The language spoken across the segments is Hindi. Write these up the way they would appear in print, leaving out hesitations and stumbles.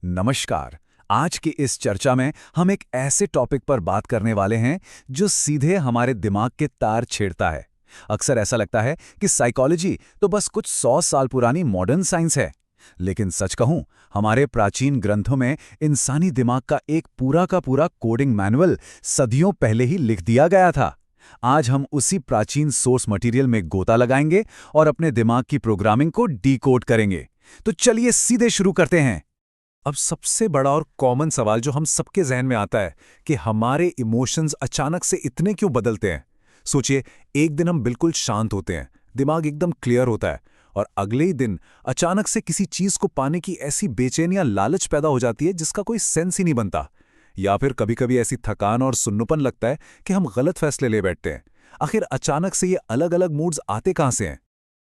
नमस्कार। आज की इस चर्चा में हम एक ऐसे टॉपिक पर बात करने वाले हैं जो सीधे हमारे दिमाग के तार छेड़ता है। अक्सर ऐसा लगता है कि साइकोलॉजी तो बस कुछ 100 साल पुरानी मॉडर्न साइंस है, लेकिन सच कहूं, हमारे प्राचीन ग्रंथों में इंसानी दिमाग का एक पूरा का पूरा कोडिंग मैनुअल सदियों पहले ही लिख दिया गया था। आज हम उसी प्राचीन सोर्स मटेरियल में गोता लगाएंगे और अपने दिमाग की प्रोग्रामिंग को डीकोड करेंगे। तो चलिए सीधे शुरू करते हैं। अब सबसे बड़ा और कॉमन सवाल जो हम सबके जहन में आता है कि हमारे इमोशंस अचानक से इतने क्यों बदलते हैं। सोचिए, एक दिन हम बिल्कुल शांत होते हैं, दिमाग एकदम क्लियर होता है, और अगले ही दिन अचानक से किसी चीज को पाने की ऐसी बेचैनी या लालच पैदा हो जाती है जिसका कोई सेंस ही नहीं बनता। या फिर कभी-कभी ऐसी थकान और सुन्नपन लगता है कि हम गलत फैसले ले बैठते हैं। आखिर अचानक से ये अलग-अलग मूड्स आते कहां से हैं?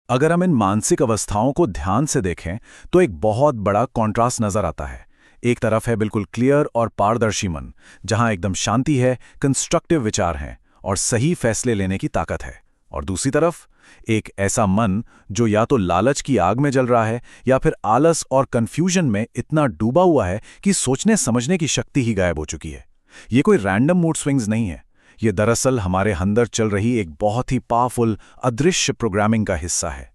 अगर हम इन मानसिक अवस्थाओं को ध्यान से देखें तो एक बहुत बड़ा कॉन्ट्रास्ट नजर आता है। एक तरफ है बिल्कुल क्लियर और पारदर्शी मन, जहां एकदम शांति है, कंस्ट्रक्टिव विचार हैं और सही फैसले लेने की ताकत है। और दूसरी तरफ एक ऐसा मन जो या तो लालच की आग में जल रहा है या फिर आलस और कंफ्यूजन में इतना डूबा हुआ है कि सोचने समझने की शक्ति ही गायब हो चुकी है। ये कोई रैंडम मूड स्विंग्स नहीं है, ये दरअसल हमारे अंदर चल रही एक बहुत ही पावरफुल अदृश्य प्रोग्रामिंग का हिस्सा है।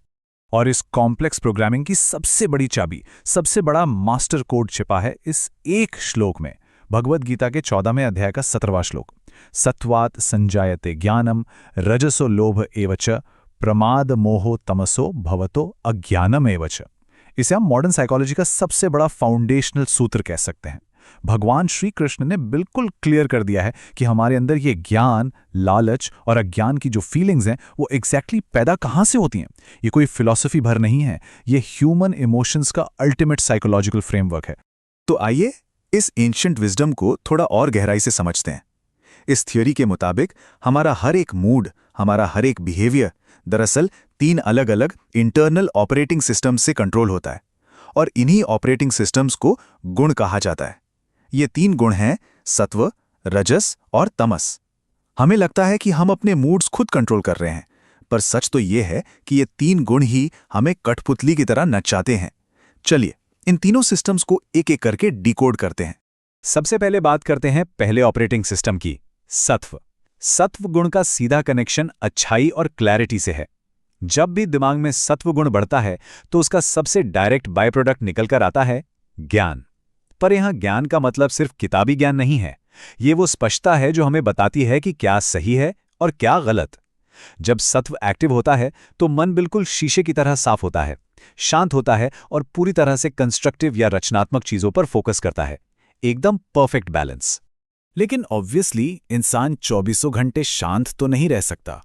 और इस कॉम्प्लेक्स प्रोग्रामिंग की सबसे बड़ी चाबी, सबसे बड़ा मास्टर कोड छिपा है इस एक श्लोक में। भगवद गीता के 14वें अध्याय का 17वां श्लोक। सत्वात् संजायते ज्ञानम रजसो लोभ एवच प्रमाद मोहो तमसो भवतो अज्ञानम एवच। इसे हम मॉडर्न साइकोलॉजी का सबसे बड़ा फाउंडेशनल सूत्र कह सकते हैं। भगवान श्री कृष्ण ने बिल्कुल क्लियर कर दिया है कि हमारे अंदर ये ज्ञान, लालच और अज्ञान की जो फीलिंग्स हैं वो एग्जैक्टली पैदा कहाँ से होती हैं। ये कोई फिलॉसफी भर नहीं है, ये ह्यूमन इमोशंस का अल्टीमेट साइकोलॉजिकल फ्रेमवर्क है। तो आइए इस एंशिएंट विजडम को थोड़ा और गहराई से समझते हैं। इस थ्योरी के मुताबिक हमारा हर एक मूड, हमारा हर एक बिहेवियर दरअसल 3 अलग-अलग इंटरनल ऑपरेटिंग सिस्टम्स से कंट्रोल होता है, और इन्हीं ऑपरेटिंग सिस्टम्स को गुण कहा जाता है। ये 3 गुण हैं सत्व, रजस और तमस। हमें लगता है कि हम अपने मूड्स खुद कंट्रोल कर रहे हैं, पर सच तो ये है कि ये 3 गुण ही हमें कठपुतली की तरह नचाते हैं। चलिए इन तीनों सिस्टम्स को एक-एक करके डिकोड करते हैं। सबसे पहले बात करते हैं पहले ऑपरेटिंग सिस्टम की, सत्व। सत्व गुण का सीधा कनेक्शन अच्छाई और क्लैरिटी से है। जब भी दिमाग में सत्व गुण बढ़ता है तो उसका सबसे डायरेक्ट बाय प्रोडक्ट निकलकर आता है ज्ञान। पर यहां ज्ञान का मतलब सिर्फ किताबी ज्ञान नहीं है, ये वो स्पष्टता है जो हमें बताती है कि क्या सही है और क्या गलत। जब सत्व एक्टिव होता है तो मन बिल्कुल शीशे की तरह साफ होता है, शांत होता है और पूरी तरह से कंस्ट्रक्टिव या रचनात्मक चीजों पर फोकस करता है। एकदम परफेक्ट बैलेंस। लेकिन ऑब्वियसली इंसान 24 घंटे शांत तो नहीं रह सकता।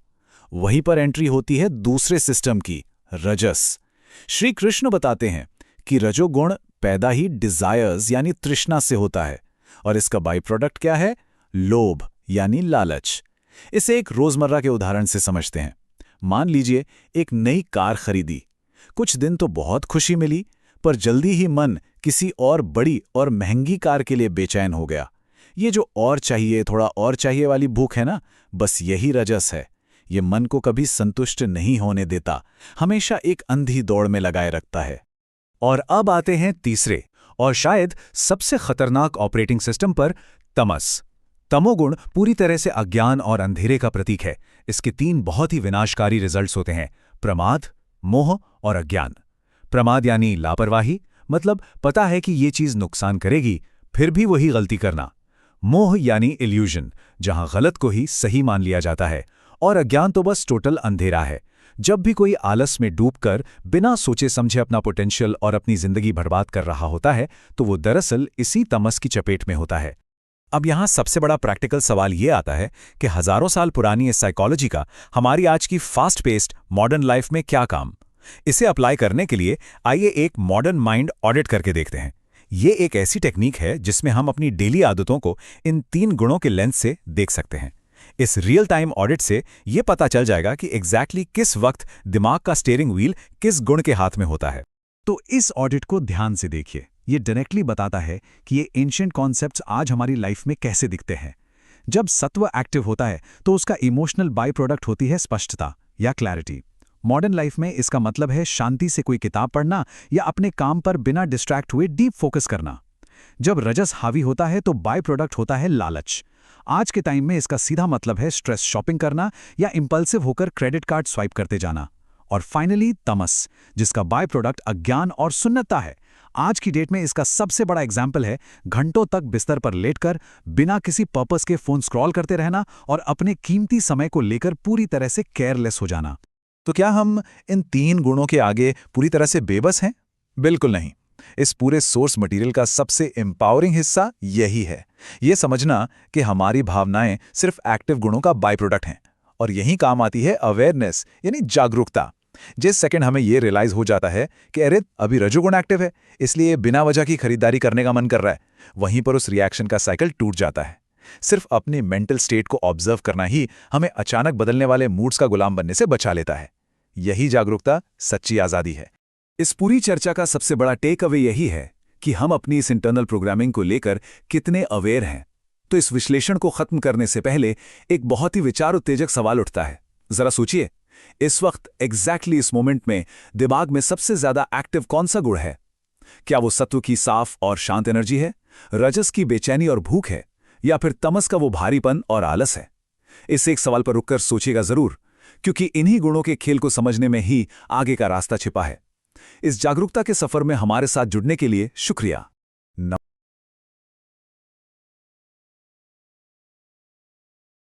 वहीं पर एंट्री होती है दूसरे सिस्टम की, रजस। श्री कृष्ण बताते हैं कि रजोगुण पैदा ही डिजायर्स यानी तृष्णा से होता है, और इसका बाई प्रोडक्ट क्या है? लोभ यानी लालच। इसे एक रोजमर्रा के उदाहरण से समझते हैं। मान लीजिए एक नई कार खरीदी। कुछ दिन तो बहुत खुशी मिली, पर जल्दी ही मन किसी और बड़ी और महंगी कार के लिए बेचैन हो गया। ये जो और चाहिए, थोड़ा और चाहिए वाली भूख है ना, बस यही रजस है। ये मन को कभी संतुष्ट नहीं होने देता, हमेशा एक अंधी दौड़ में लगाए रखता है। और अब आते हैं तीसरे और शायद सबसे खतरनाक ऑपरेटिंग सिस्टम पर, तमस। तमोगुण पूरी तरह से अज्ञान और अंधेरे का प्रतीक है। इसके 3 बहुत ही विनाशकारी रिजल्ट्स होते हैं, प्रमाद, मोह और अज्ञान। प्रमाद यानी लापरवाही, मतलब पता है कि ये चीज नुकसान करेगी फिर भी वही गलती करना। मोह यानी इल्यूजन, जहां गलत को ही सही मान लिया जाता है। और अज्ञान तो बस टोटल अंधेरा है। जब भी कोई आलस में डूबकर बिना सोचे समझे अपना पोटेंशियल और अपनी जिंदगी बर्बाद कर रहा होता है तो वो दरअसल इसी तमस की चपेट में होता है। अब यहां सबसे बड़ा प्रैक्टिकल सवाल ये आता है कि हजारों साल पुरानी इस साइकोलॉजी का हमारी आज की फास्ट पेस्ड मॉडर्न लाइफ में क्या काम। इसे अप्लाई करने के लिए आइए एक मॉडर्न माइंड ऑडिट करके देखते हैं। ये एक ऐसी टेक्निक है जिसमें हम अपनी डेली आदतों को इन 3 गुणों के लेंस से देख सकते हैं। इस रियल टाइम ऑडिट से ये पता चल जाएगा कि एग्जैक्टली किस वक्त दिमाग का स्टीयरिंग व्हील किस गुण के हाथ में होता है। तो इस ऑडिट को ध्यान से देखिए। ये डायरेक्टली बताता है कि ये एंशिएंट कॉन्सेप्ट्स आज हमारी लाइफ में कैसे दिखते हैं। जब सत्व एक्टिव होता है तो उसका इमोशनल बाय प्रोडक्ट होती है स्पष्टता या क्लैरिटी। मॉडर्न लाइफ में इसका मतलब है शांति से कोई किताब पढ़ना या अपने काम पर बिना डिस्ट्रैक्ट हुए डीप फोकस करना। जब रजस हावी होता है तो बाय प्रोडक्ट होता है लालच। आज के टाइम में इसका सीधा मतलब है स्ट्रेस शॉपिंग करना या इंपल्सिव होकर क्रेडिट कार्ड स्वाइप करते जाना। और फाइनली तमस, जिसका बाय प्रोडक्ट अज्ञान और सुन्नतता है। आज की डेट में इसका सबसे बड़ा एग्जाम्पल है घंटों तक बिस्तर पर लेटकर बिना किसी पर्पस के फोन स्क्रॉल करते रहना और अपने कीमती समय को लेकर पूरी तरह से केयरलेस हो जाना। तो क्या हम इन 3 गुणों के आगे पूरी तरह से बेबस हैं? बिल्कुल नहीं। इस पूरे सोर्स मटेरियल का सबसे एम्पावरिंग हिस्सा यही है, ये समझना कि हमारी भावनाएं सिर्फ एक्टिव गुणों का बाय प्रोडक्ट हैं। और यहीं काम आती है अवेयरनेस, यानी जागरूकता। जिस सेकंड हमें ये रियलाइज हो जाता है कि अरे अभी रजोगुण एक्टिव है, इसलिए बिना वजह की खरीदारी करने का मन कर रहा है, वहीं पर उस रिएक्शन का साइकिल टूट जाता है। सिर्फ अपनी मेंटल स्टेट को ऑब्जर्व करना ही हमें अचानक बदलने वाले मूड्स का गुलाम बनने से बचा लेता है। यही जागरूकता सच्ची आज़ादी है। इस पूरी चर्चा का सबसे बड़ा टेक अवे यही है कि हम अपनी इस इंटरनल प्रोग्रामिंग को लेकर कितने अवेयर हैं। तो इस विश्लेषण को खत्म करने से पहले एक बहुत ही विचार उत्तेजक सवाल उठता है। जरा सोचिए, इस वक्त एग्जैक्टली इस मोमेंट में दिमाग में सबसे ज्यादा एक्टिव कौन सा गुण है? क्या वो सत्व की साफ और शांत एनर्जी है, रजस की बेचैनी और भूख है, या फिर तमस का वो भारीपन और आलस है? इस एक सवाल पर रुककर सोचिएगा जरूर, क्योंकि इन्हीं गुणों के खेल को समझने में ही आगे का रास्ता छिपा है। इस जागरूकता के सफर में हमारे साथ जुड़ने के लिए शुक्रिया।